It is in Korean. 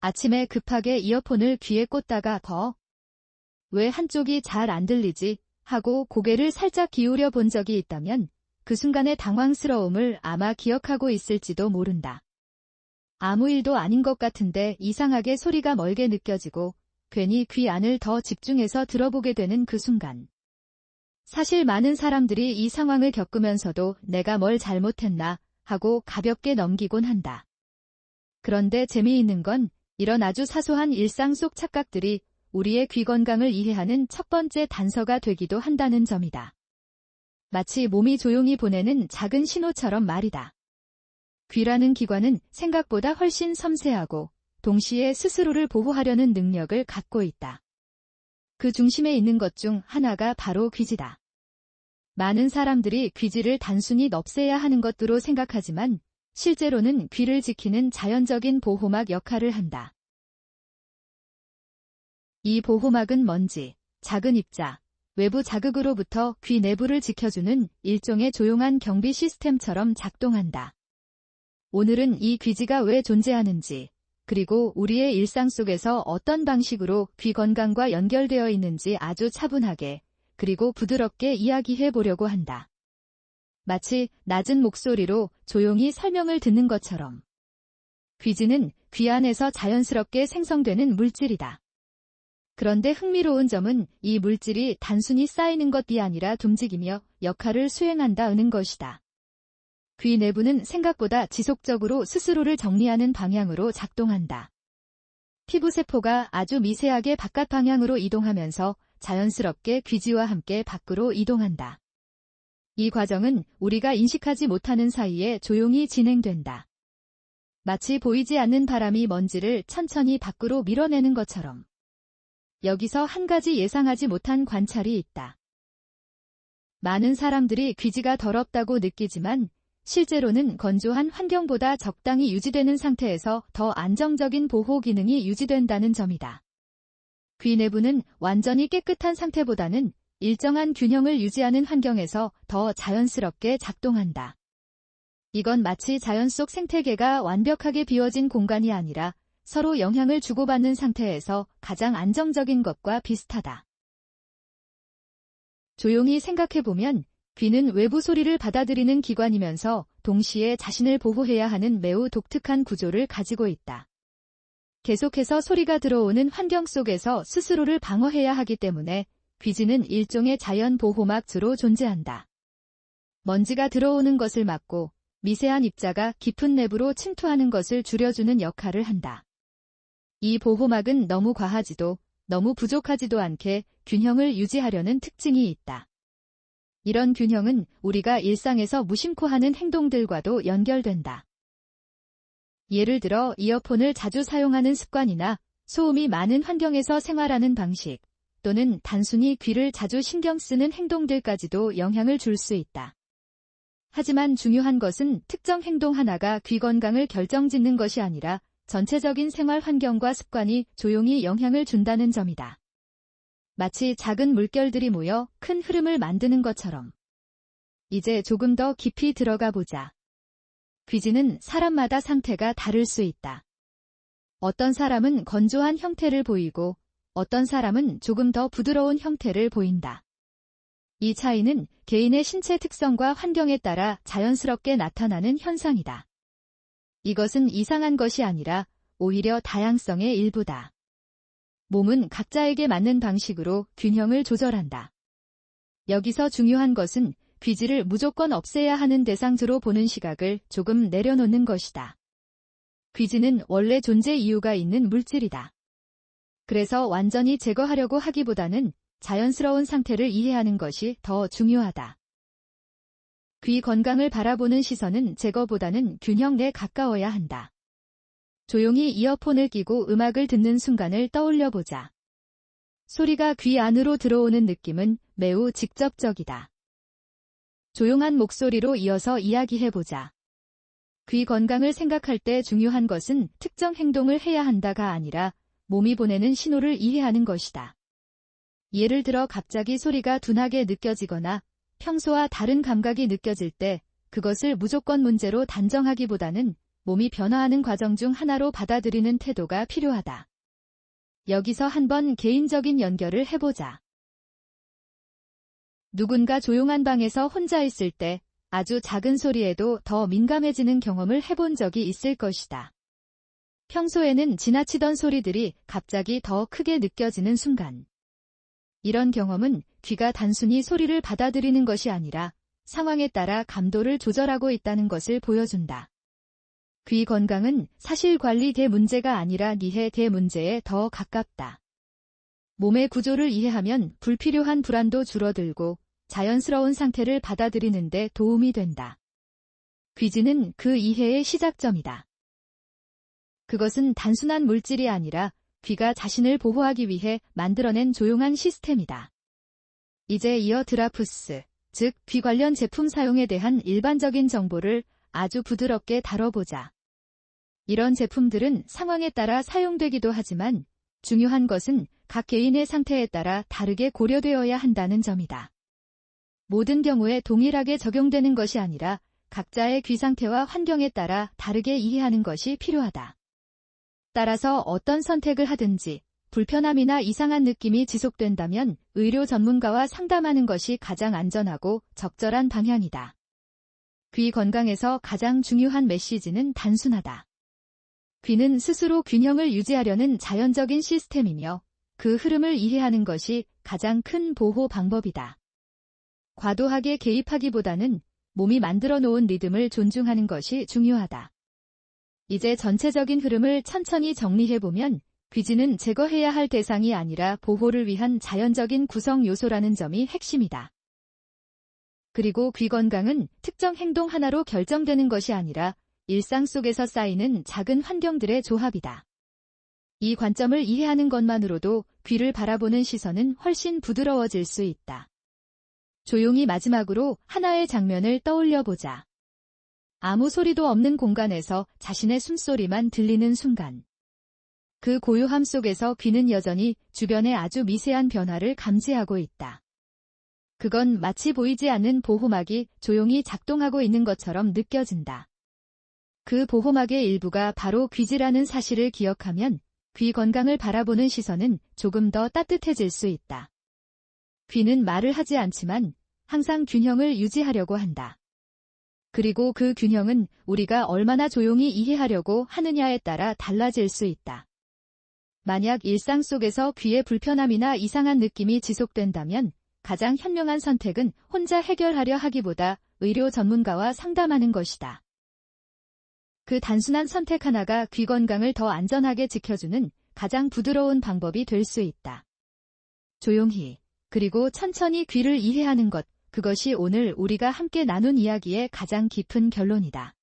아침에 급하게 이어폰을 귀에 꽂다가 왜 한쪽이 잘 안 들리지? 하고 고개를 살짝 기울여 본 적이 있다면 그 순간의 당황스러움을 아마 기억하고 있을지도 모른다. 아무 일도 아닌 것 같은데 이상하게 소리가 멀게 느껴지고 괜히 귀 안을 더 집중해서 들어보게 되는 그 순간. 사실 많은 사람들이 이 상황을 겪으면서도 내가 뭘 잘못했나 하고 가볍게 넘기곤 한다. 그런데 재미있는 건 이런 아주 사소한 일상 속 착각들이 우리의 귀 건강을 이해하는 첫 번째 단서가 되기도 한다는 점이다. 마치 몸이 조용히 보내는 작은 신호처럼 말이다. 귀라는 기관은 생각보다 훨씬 섬세하고 동시에 스스로를 보호하려는 능력을 갖고 있다. 그 중심에 있는 것 중 하나가 바로 귀지다. 많은 사람들이 귀지를 단순히 없애야 하는 것으로 생각하지만 실제로는 귀를 지키는 자연적인 보호막 역할을 한다. 이 보호막은 먼지, 작은 입자, 외부 자극으로부터 귀 내부를 지켜주는 일종의 조용한 경비 시스템처럼 작동한다. 오늘은 이 귀지가 왜 존재하는지, 그리고 우리의 일상 속에서 어떤 방식으로 귀 건강과 연결되어 있는지 아주 차분하게, 그리고 부드럽게 이야기해 보려고 한다. 마치 낮은 목소리로 조용히 설명을 듣는 것처럼. 귀지는 귀 안에서 자연스럽게 생성되는 물질이다. 그런데 흥미로운 점은 이 물질이 단순히 쌓이는 것이 아니라 움직이며 역할을 수행한다는 것이다. 귀 내부는 생각보다 지속적으로 스스로를 정리하는 방향으로 작동한다. 피부세포가 아주 미세하게 바깥 방향으로 이동하면서 자연스럽게 귀지와 함께 밖으로 이동한다. 이 과정은 우리가 인식하지 못하는 사이에 조용히 진행된다. 마치 보이지 않는 바람이 먼지를 천천히 밖으로 밀어내는 것처럼. 여기서 한 가지 예상하지 못한 관찰이 있다. 많은 사람들이 귀지가 더럽다고 느끼지만 실제로는 건조한 환경보다 적당히 유지되는 상태에서 더 안정적인 보호 기능이 유지된다는 점이다. 귀 내부는 완전히 깨끗한 상태보다는 일정한 균형을 유지하는 환경에서 더 자연스럽게 작동한다. 이건 마치 자연 속 생태계가 완벽하게 비워진 공간이 아니라 서로 영향을 주고받는 상태에서 가장 안정적인 것과 비슷하다. 조용히 생각해보면 귀는 외부 소리를 받아들이는 기관이면서 동시에 자신을 보호해야 하는 매우 독특한 구조를 가지고 있다. 계속해서 소리가 들어오는 환경 속에서 스스로를 방어해야 하기 때문에 귀지는 일종의 자연 보호막으로 존재한다. 먼지가 들어오는 것을 막고 미세한 입자가 깊은 내부로 침투하는 것을 줄여주는 역할을 한다. 이 보호막은 너무 과하지도 너무 부족하지도 않게 균형을 유지하려는 특징이 있다. 이런 균형은 우리가 일상에서 무심코 하는 행동들과도 연결된다. 예를 들어 이어폰을 자주 사용하는 습관이나 소음이 많은 환경에서 생활하는 방식, 또는 단순히 귀를 자주 신경 쓰는 행동들까지도 영향을 줄 수 있다. 하지만 중요한 것은 특정 행동 하나가 귀 건강을 결정짓는 것이 아니라 전체적인 생활 환경과 습관이 조용히 영향을 준다는 점이다. 마치 작은 물결들이 모여 큰 흐름을 만드는 것처럼. 이제 조금 더 깊이 들어가 보자. 귀지는 사람마다 상태가 다를 수 있다. 어떤 사람은 건조한 형태를 보이고 어떤 사람은 조금 더 부드러운 형태를 보인다. 이 차이는 개인의 신체 특성과 환경에 따라 자연스럽게 나타나는 현상이다. 이것은 이상한 것이 아니라 오히려 다양성의 일부다. 몸은 각자에게 맞는 방식으로 균형을 조절한다. 여기서 중요한 것은 귀지를 무조건 없애야 하는 대상으로 보는 시각을 조금 내려놓는 것이다. 귀지는 원래 존재 이유가 있는 물질이다. 그래서 완전히 제거하려고 하기보다는 자연스러운 상태를 이해하는 것이 더 중요하다. 귀 건강을 바라보는 시선은 제거보다는 균형에 가까워야 한다. 조용히 이어폰을 끼고 음악을 듣는 순간을 떠올려보자. 소리가 귀 안으로 들어오는 느낌은 매우 직접적이다. 조용한 목소리로 이어서 이야기해보자. 귀 건강을 생각할 때 중요한 것은 특정 행동을 해야 한다가 아니라 몸이 보내는 신호를 이해하는 것이다. 예를 들어 갑자기 소리가 둔하게 느껴지거나 평소와 다른 감각이 느껴질 때 그것을 무조건 문제로 단정하기보다는 몸이 변화하는 과정 중 하나로 받아들이는 태도가 필요하다. 여기서 한번 개인적인 연결을 해보자. 누군가 조용한 방에서 혼자 있을 때 아주 작은 소리에도 더 민감해지는 경험을 해본 적이 있을 것이다. 평소에는 지나치던 소리들이 갑자기 더 크게 느껴지는 순간. 이런 경험은 귀가 단순히 소리를 받아들이는 것이 아니라 상황에 따라 감도를 조절하고 있다는 것을 보여준다. 귀 건강은 사실관리 대 문제가 아니라 이해 대 문제에 더 가깝다. 몸의 구조를 이해하면 불필요한 불안도 줄어들고 자연스러운 상태를 받아들이는 데 도움이 된다. 귀지는 그 이해의 시작점이다. 그것은 단순한 물질이 아니라 귀가 자신을 보호하기 위해 만들어낸 조용한 시스템이다. 이제 이어 드라푸스, 즉 귀 관련 제품 사용에 대한 일반적인 정보를 아주 부드럽게 다뤄보자. 이런 제품들은 상황에 따라 사용되기도 하지만 중요한 것은 각 개인의 상태에 따라 다르게 고려되어야 한다는 점이다. 모든 경우에 동일하게 적용되는 것이 아니라 각자의 귀 상태와 환경에 따라 다르게 이해하는 것이 필요하다. 따라서 어떤 선택을 하든지 불편함이나 이상한 느낌이 지속된다면 의료 전문가와 상담하는 것이 가장 안전하고 적절한 방향이다. 귀 건강에서 가장 중요한 메시지는 단순하다. 귀는 스스로 균형을 유지하려는 자연적인 시스템이며 그 흐름을 이해하는 것이 가장 큰 보호 방법이다. 과도하게 개입하기보다는 몸이 만들어 놓은 리듬을 존중하는 것이 중요하다. 이제 전체적인 흐름을 천천히 정리해보면 귀지는 제거해야 할 대상이 아니라 보호를 위한 자연적인 구성 요소라는 점이 핵심이다. 그리고 귀 건강은 특정 행동 하나로 결정되는 것이 아니라 일상 속에서 쌓이는 작은 환경들의 조합이다. 이 관점을 이해하는 것만으로도 귀를 바라보는 시선은 훨씬 부드러워질 수 있다. 조용히 마지막으로 하나의 장면을 떠올려보자. 아무 소리도 없는 공간에서 자신의 숨소리만 들리는 순간. 그 고요함 속에서 귀는 여전히 주변의 아주 미세한 변화를 감지하고 있다. 그건 마치 보이지 않는 보호막이 조용히 작동하고 있는 것처럼 느껴진다. 그 보호막의 일부가 바로 귀지라는 사실을 기억하면 귀 건강을 바라보는 시선은 조금 더 따뜻해질 수 있다. 귀는 말을 하지 않지만 항상 균형을 유지하려고 한다. 그리고 그 균형은 우리가 얼마나 조용히 이해하려고 하느냐에 따라 달라질 수 있다. 만약 일상 속에서 귀의 불편함이나 이상한 느낌이 지속된다면 가장 현명한 선택은 혼자 해결하려 하기보다 의료 전문가와 상담하는 것이다. 그 단순한 선택 하나가 귀 건강을 더 안전하게 지켜주는 가장 부드러운 방법이 될 수 있다. 조용히, 그리고 천천히 귀를 이해하는 것, 그것이 오늘 우리가 함께 나눈 이야기의 가장 깊은 결론이다.